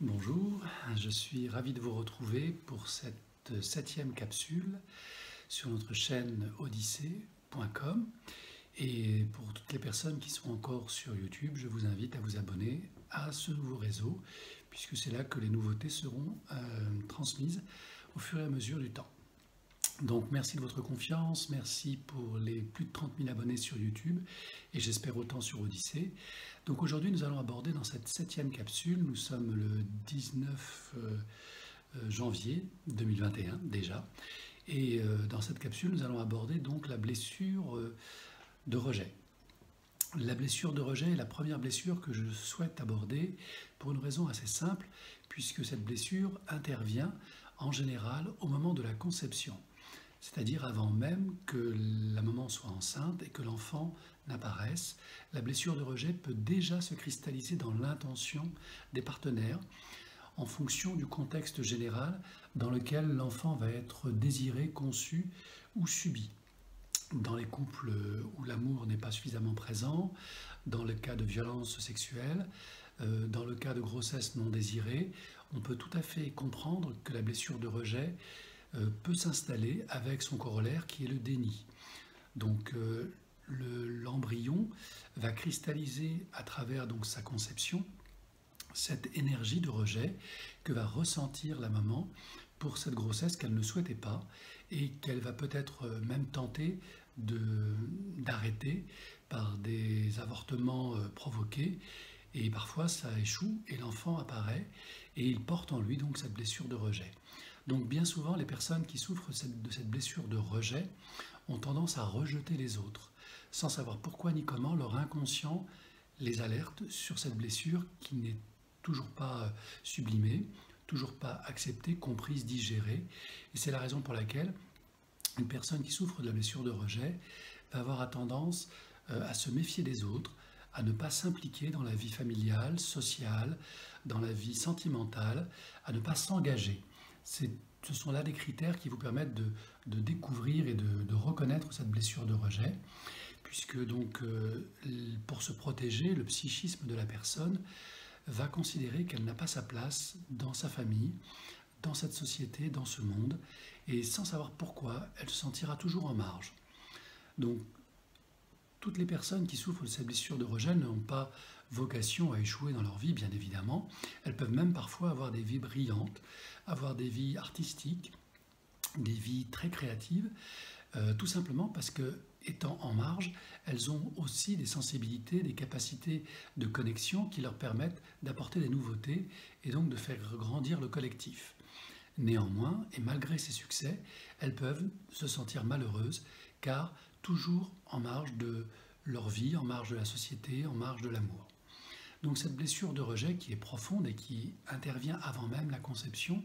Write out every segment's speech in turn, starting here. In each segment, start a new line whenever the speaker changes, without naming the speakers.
Bonjour, je suis ravi de vous retrouver pour cette 7e capsule sur notre chaîne odyssée.com. Et pour toutes les personnes qui sont encore sur YouTube, je vous invite à vous abonner à ce nouveau réseau, puisque c'est là que les nouveautés seront transmises au fur et à mesure du temps. Donc merci de votre confiance, merci pour les plus de 30 000 abonnés sur YouTube, et j'espère autant sur Odyssée. Donc aujourd'hui nous allons aborder dans cette 7e capsule, nous sommes le 19 janvier 2021 déjà, et dans cette capsule nous allons aborder donc la blessure de rejet. La blessure de rejet est la première blessure que je souhaite aborder pour une raison assez simple, puisque cette blessure intervient en général au moment de la conception, c'est-à-dire avant même que la maman soit enceinte et que l'enfant n'apparaisse. La blessure de rejet peut déjà se cristalliser dans l'intention des partenaires en fonction du contexte général dans lequel l'enfant va être désiré, conçu ou subi. Dans les couples où l'amour n'est pas suffisamment présent, dans le cas de violences sexuelles, dans le cas de grossesse non désirée, on peut tout à fait comprendre que la blessure de rejet peut s'installer avec son corollaire qui est le déni. Donc l'embryon va cristalliser à travers donc sa conception cette énergie de rejet que va ressentir la maman pour cette grossesse qu'elle ne souhaitait pas et qu'elle va peut-être même tenter d'arrêter par des avortements provoqués, et parfois ça échoue et l'enfant apparaît et il porte en lui donc cette blessure de rejet. Donc bien souvent les personnes qui souffrent de cette blessure de rejet ont tendance à rejeter les autres sans savoir pourquoi ni comment. Leur inconscient les alerte sur cette blessure qui n'est toujours pas sublimée, toujours pas acceptée, comprise, digérée. Et c'est la raison pour laquelle une personne qui souffre de la blessure de rejet va avoir tendance à se méfier des autres, à ne pas s'impliquer dans la vie familiale, sociale, dans la vie sentimentale, à ne pas s'engager. Ce sont là des critères qui vous permettent de découvrir et de reconnaître cette blessure de rejet, puisque donc pour se protéger, le psychisme de la personne va considérer qu'elle n'a pas sa place dans sa famille, dans cette société, dans ce monde, et sans savoir pourquoi, elle se sentira toujours en marge. Donc, toutes les personnes qui souffrent de cette blessure de rejet n'ont pas vocation à échouer dans leur vie, bien évidemment. Elles peuvent même parfois avoir des vies brillantes, avoir des vies artistiques, des vies très créatives, tout simplement parce que, étant en marge, elles ont aussi des sensibilités, des capacités de connexion qui leur permettent d'apporter des nouveautés et donc de faire grandir le collectif. Néanmoins, et malgré ces succès, elles peuvent se sentir malheureuses car toujours en marge de leur vie, en marge de la société, en marge de l'amour. Donc cette blessure de rejet qui est profonde et qui intervient avant même la conception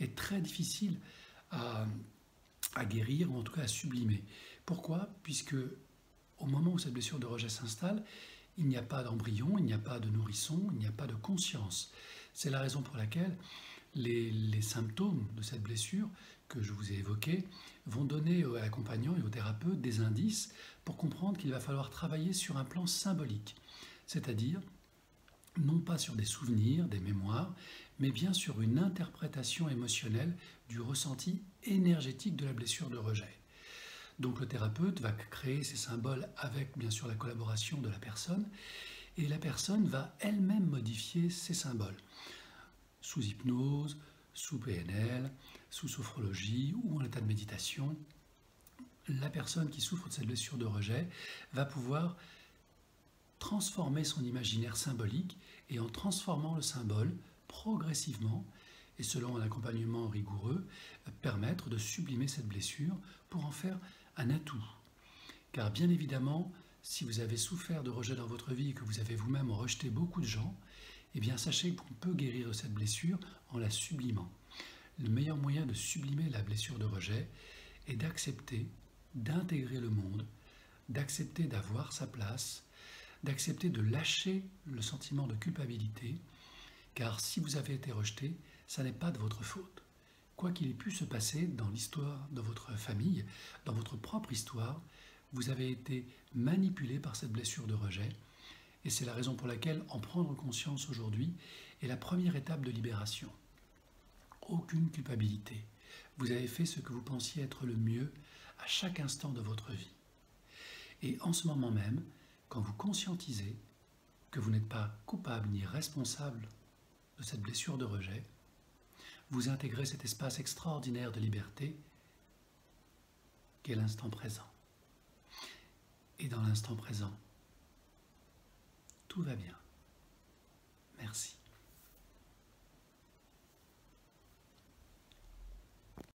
est très difficile à guérir ou en tout cas à sublimer. Pourquoi? Puisque au moment où cette blessure de rejet s'installe, il n'y a pas d'embryon, il n'y a pas de nourrisson, il n'y a pas de conscience. C'est la raison pour laquelle les symptômes de cette blessure que je vous ai évoqués vont donner à l'accompagnant et au thérapeute des indices pour comprendre qu'il va falloir travailler sur un plan symbolique, c'est-à-dire non pas sur des souvenirs, des mémoires, mais bien sur une interprétation émotionnelle du ressenti énergétique de la blessure de rejet. Donc le thérapeute va créer ces symboles avec bien sûr la collaboration de la personne, et la personne va elle-même modifier ces symboles sous hypnose, sous PNL, sous sophrologie ou en état de méditation. La personne qui souffre de cette blessure de rejet va pouvoir transformer son imaginaire symbolique et en transformant le symbole progressivement et selon un accompagnement rigoureux, permettre de sublimer cette blessure pour en faire un atout. Car bien évidemment, si vous avez souffert de rejet dans votre vie et que vous avez vous-même rejeté beaucoup de gens, eh bien sachez qu'on peut guérir de cette blessure en la sublimant. Le meilleur moyen de sublimer la blessure de rejet est d'accepter, d'intégrer le monde, d'accepter d'avoir sa place, d'accepter de lâcher le sentiment de culpabilité, car si vous avez été rejeté, ça n'est pas de votre faute. Quoi qu'il ait pu se passer dans l'histoire de votre famille, dans votre propre histoire, vous avez été manipulé par cette blessure de rejet. Et c'est la raison pour laquelle en prendre conscience aujourd'hui, est la première étape de libération. Aucune culpabilité. Vous avez fait ce que vous pensiez être le mieux à chaque instant de votre vie. Et en ce moment même, quand vous conscientisez que vous n'êtes pas coupable ni responsable de cette blessure de rejet, vous intégrez cet espace extraordinaire de liberté qu'est l'instant présent. Et dans l'instant présent, tout va bien. Merci.